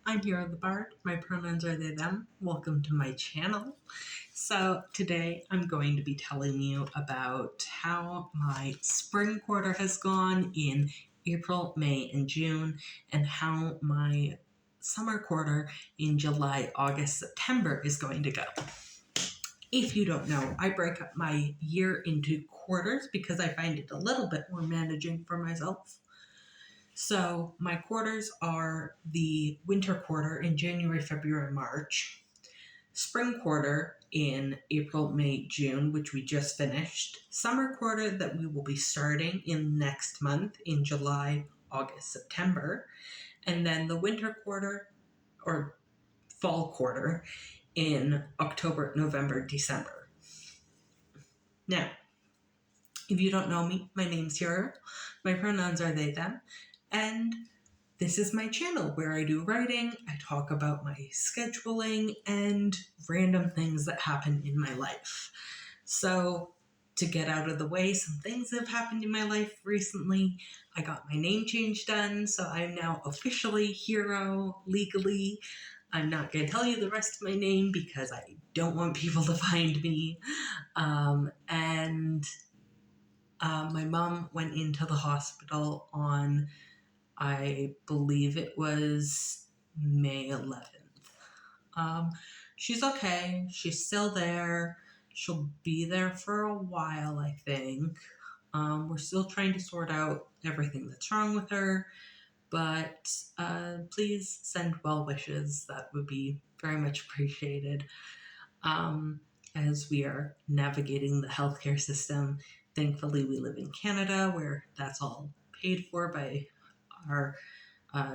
I'm Hero the Bard. My pronouns are they, them. Welcome to my channel. So, today I'm going to be telling you about how my spring quarter has gone in April, May, and June, and how my summer quarter in July, August, September is going to go. If you don't know, I break up my year into quarters because I find it a little bit more managing for myself. So my quarters are the winter quarter in January, February, March, spring quarter in April, May, June, which we just finished, summer quarter that we will be starting in next month in July, August, September, and then the winter quarter or fall quarter in October, November, December. Now, if you don't know me, my name's Hero. My pronouns are they, them, and this is my channel where I do writing, I talk about my scheduling, and random things that happen in my life. So, to get out of the way, some things have happened in my life recently. I got my name change done, so I'm now officially Hero legally. I'm not going to tell you the rest of my name because I don't want people to find me. My mom went into the hospital on, I believe it was May 11th. She's okay. She's still there. She'll be there for a while, I think. We're still trying to sort out everything that's wrong with her, but please send well wishes. That would be very much appreciated. As we are navigating the healthcare system, thankfully we live in Canada where that's all paid for by our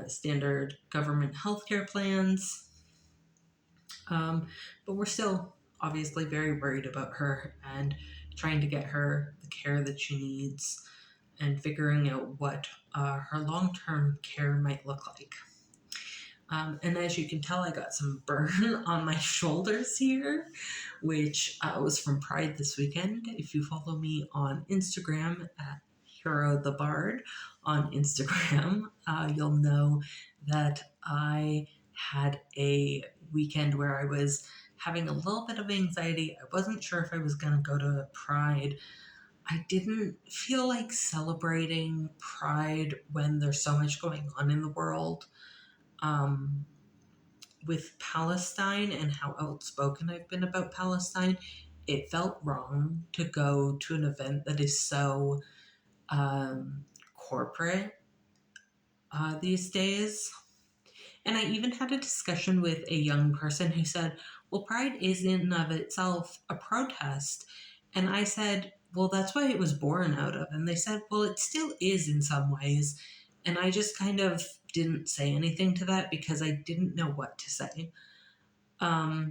standard government healthcare plans. But we're still obviously very worried about her and trying to get her the care that she needs and figuring out what her long-term care might look like. And as you can tell, I got some burn on my shoulders here, which was from Pride this weekend. If you follow me on Instagram at Hero the Bard on Instagram, you'll know that I had a weekend where I was having a little bit of anxiety. I wasn't sure if I was going to go to Pride. I didn't feel like celebrating Pride when there's so much going on in the world. With Palestine and how outspoken I've been about Palestine, it felt wrong to go to an event that is so corporate these days. And I even had a discussion with a young person who said, well, Pride is in and of itself a protest. And I said, well, that's what it was born out of. And they said, well, it still is in some ways. And I just kind of didn't say anything to that because I didn't know what to say. I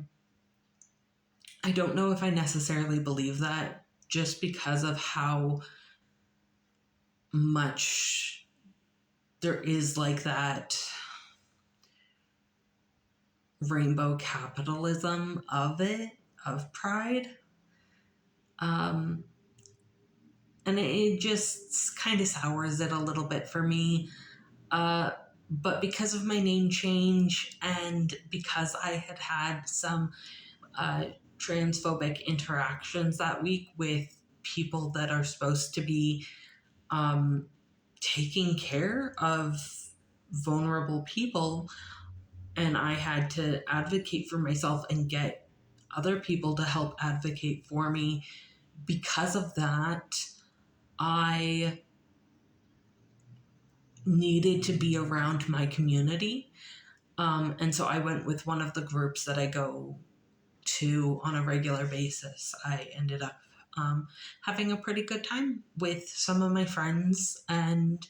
don't know if I necessarily believe that just because of how much there is like that rainbow capitalism of Pride. And it just kind of sours it a little bit for me. But because of my name change and because I had some transphobic interactions that week with people that are supposed to be taking care of vulnerable people, and I had to advocate for myself and get other people to help advocate for me. Because of that, I needed to be around my community. And so I went with one of the groups that I go to on a regular basis. I ended up having a pretty good time with some of my friends, and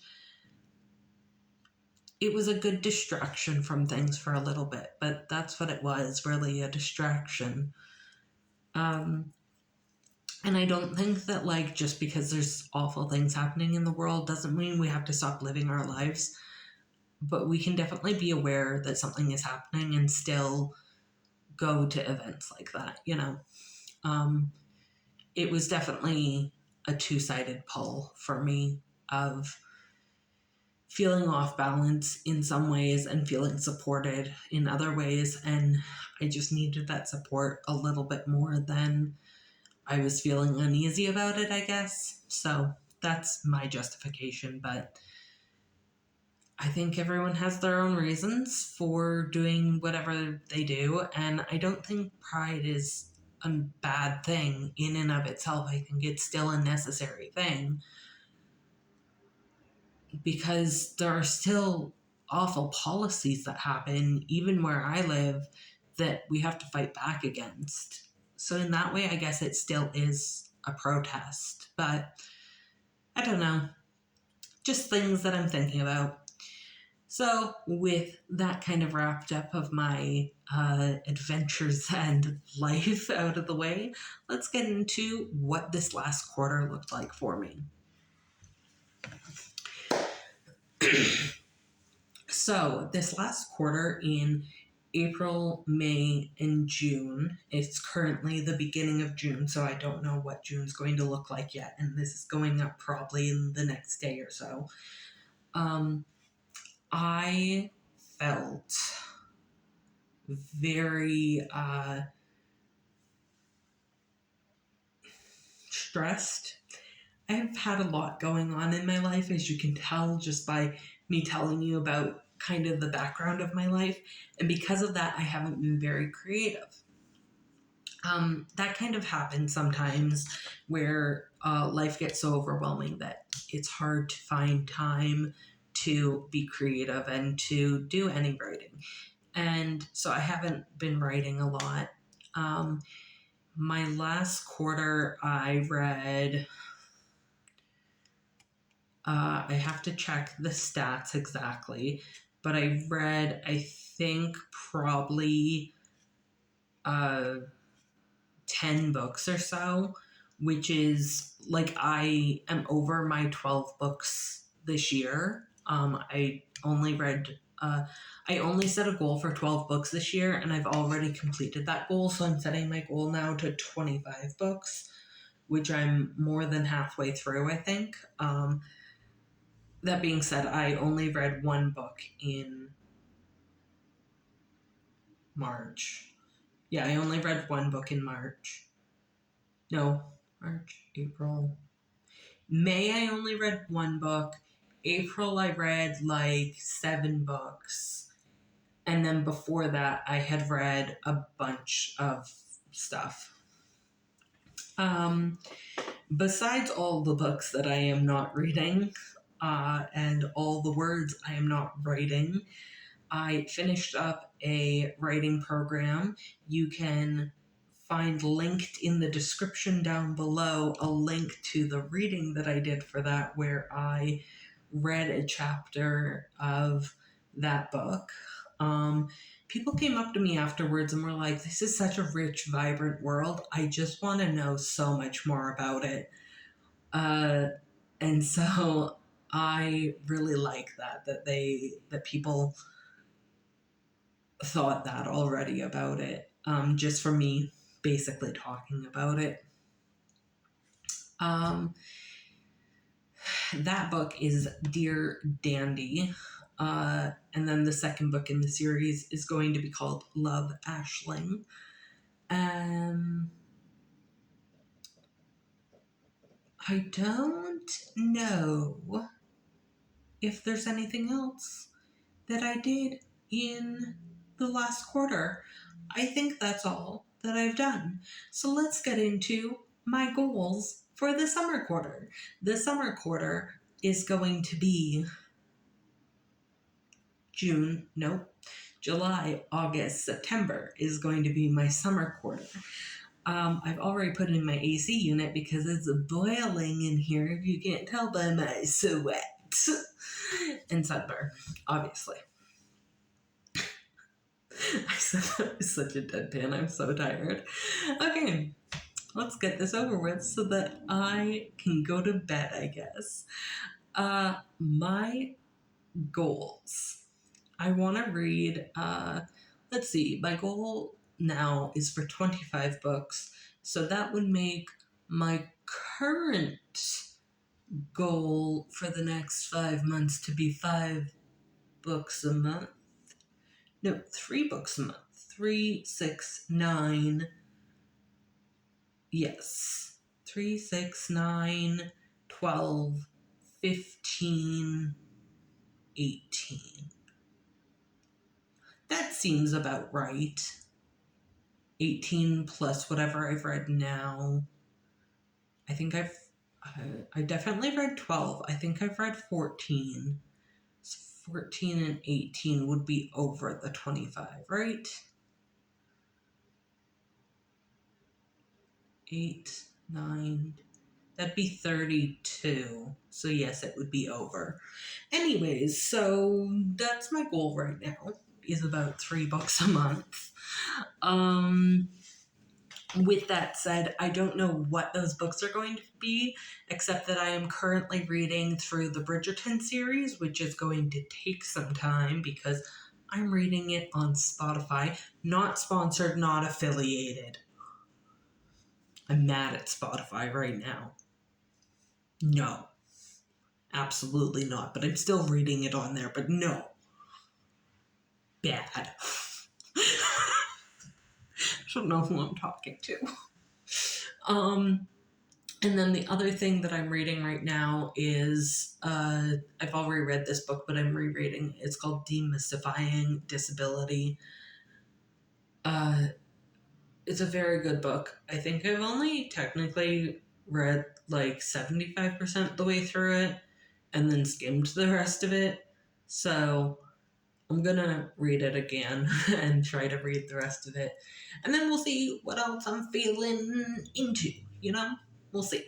it was a good distraction from things for a little bit, but that's what it was, really a distraction. And I don't think that, like, just because there's awful things happening in the world doesn't mean we have to stop living our lives. But we can definitely be aware that something is happening and still go to events like that, you know. It was definitely a two-sided pull for me of feeling off balance in some ways and feeling supported in other ways. And I just needed that support a little bit more than I was feeling uneasy about it, I guess. So that's my justification. But I think everyone has their own reasons for doing whatever they do. And I don't think pride is a bad thing in and of itself. I think it's still a necessary thing, because there are still awful policies that happen, even where I live, that we have to fight back against. So, in that way, I guess it still is a protest. But I don't know, just things that I'm thinking about. So, with that kind of wrapped up of my adventures and life out of the way, let's get into what this last quarter looked like for me. So, this last quarter in April, May, and June, it's currently the beginning of June, so I don't know what June's going to look like yet, and this is going up probably in the next day or so. I felt very stressed. I've had a lot going on in my life, as you can tell just by me telling you about kind of the background of my life. And because of that, I haven't been very creative. That kind of happens sometimes where life gets so overwhelming that it's hard to find time to be creative and to do any writing. And so I haven't been writing a lot. My last quarter, I read, I have to check the stats exactly, but I read, I think, probably 10 books or so, which is like I am over my 12 books this year. I only read, I only set a goal for 12 books this year, and I've already completed that goal. So I'm setting my goal now to 25 books, which I'm more than halfway through, I think. That being said, I only read one book in March. Yeah, I only read one book in March. No, March, April. May, I only read one book. April, I read like 7 books. And then before that, I had read a bunch of stuff. Besides all the books that I am not reading, and all the words I am not writing, I finished up a writing program. You can find linked in the description down below a link to the reading that I did for that, where I read a chapter of that book. People came up to me afterwards and were like, this is such a rich, vibrant world. I just want to know so much more about it. And so I really like that people thought that already about it, just from me basically talking about it. That book is Dear Dandy. And then the second book in the series is going to be called Love, Aisling. I don't know if there's anything else that I did in the last quarter. I think that's all that I've done. So let's get into my goals for the summer quarter. The summer quarter is going to be July, August, September is going to be my summer quarter. I've already put in my AC unit because it's boiling in here, if you can't tell by my sweat and sunburn, obviously. I said that with such a deadpan. I'm so tired. Okay, let's get this over with so that I can go to bed, I guess. My goals. I want to read, let's see, my goal now is for 25 books. So that would make my current goal for the next 5 months to be 5 books a month. No, 3 books a month. 3, 6, 9. Yes. 3, 6, 9, 12, 15, 18. That seems about right. 18 plus whatever I've read now. I think I definitely read 12. I think I've read 14. So 14 and 18 would be over the 25, right? 8, 9, that'd be 32. So yes, it would be over. Anyways, so that's my goal right now, is about 3 books a month. With that said, I don't know what those books are going to be, except that I am currently reading through the Bridgerton series, which is going to take some time because I'm reading it on Spotify. Not sponsored, not affiliated. I'm mad at Spotify right now. No, absolutely not. But I'm still reading it on there, but no. Bad. I don't know who I'm talking to. And then the other thing that I'm reading right now is, I've already read this book, but I'm rereading. It's called Demystifying Disability. It's a very good book. I think I've only technically read like 75% the way through it and then skimmed the rest of it. So I'm gonna read it again and try to read the rest of it. And then we'll see what else I'm feeling into, you know? We'll see.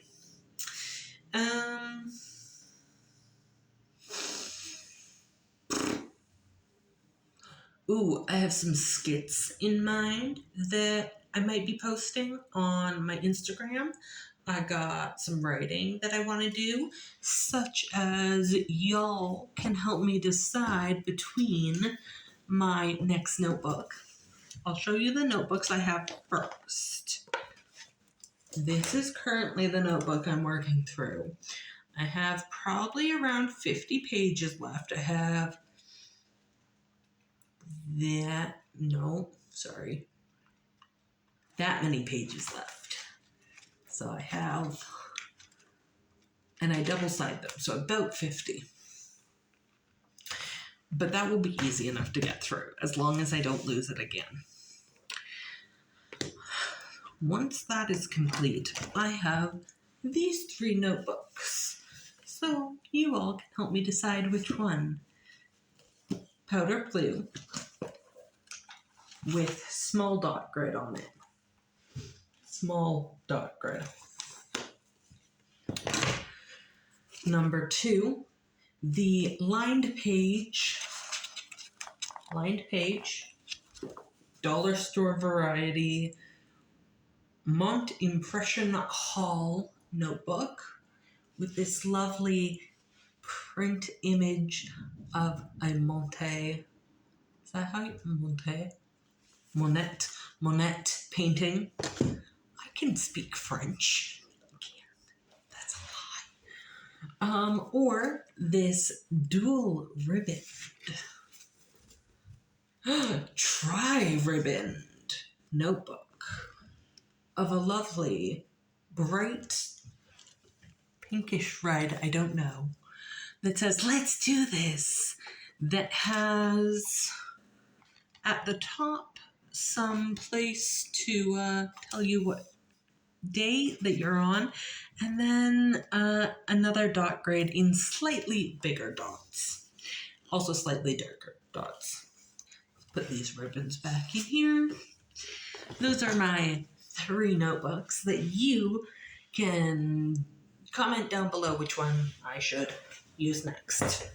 I have some skits in mind that I might be posting on my Instagram. I got some writing that I want to do, such as y'all can help me decide between my next notebook. I'll show you the notebooks I have first. This is currently the notebook I'm working through. I have probably around 50 pages left. I have that many pages left. So I have, and I double-sided them, so about 50. But that will be easy enough to get through, as long as I don't lose it again. Once that is complete, I have these 3 notebooks. So you all can help me decide which one. Powder blue with small dot grid on it. Small dot grid. Number 2, the lined page, dollar store variety, Mont Impression Hall notebook with this lovely print image of a Monet. Is that how you Monet painting? I can speak French. I can't. That's a lie. Or this dual ribbon. Tri-ribboned notebook of a lovely, bright, pinkish red, I don't know, that says, "Let's do this," that has at the top some place to tell you what day that you're on, and then another dot grid in slightly bigger dots, also slightly darker dots. Put these ribbons back in here. Those are my 3 notebooks that you can comment down below which one I should use next.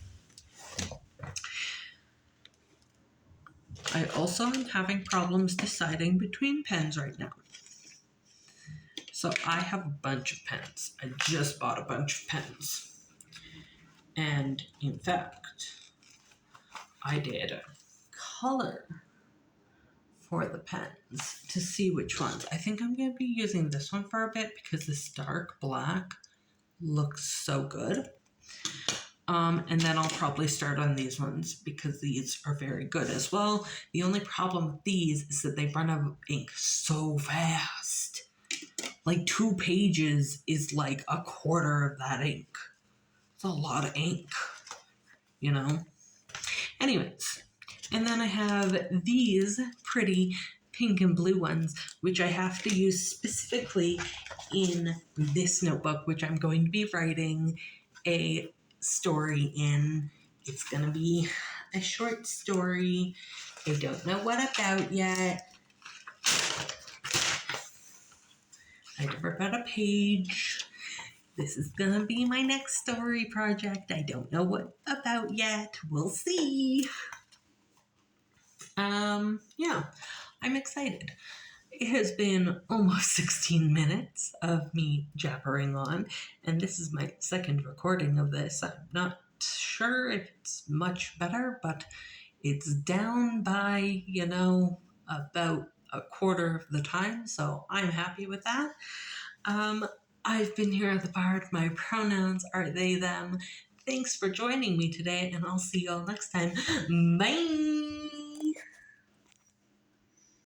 I also am having problems deciding between pens right now. So I have a bunch of pens. I just bought a bunch of pens. And in fact, I did a color for the pens to see which ones. I think I'm going to be using this one for a bit because this dark black looks so good. And then I'll probably start on these ones because these are very good as well. The only problem with these is that they run out of ink so fast. Like 2 pages is like a quarter of that ink. It's a lot of ink, you know? Anyways, and then I have these pretty pink and blue ones, which I have to use specifically in this notebook, which I'm going to be writing a story in. It's going to be a short story. I don't know what about yet. I never got a page. This is going to be my next story project. I don't know what about yet. We'll see. Yeah, I'm excited. It has been almost 16 minutes of me jabbering on, and this is my second recording of this. I'm not sure if it's much better, but it's down by, about a quarter of the time, so I'm happy with that. I've been here at the bar. My pronouns are they, them. Thanks for joining me today, and I'll see y'all next time. Bye!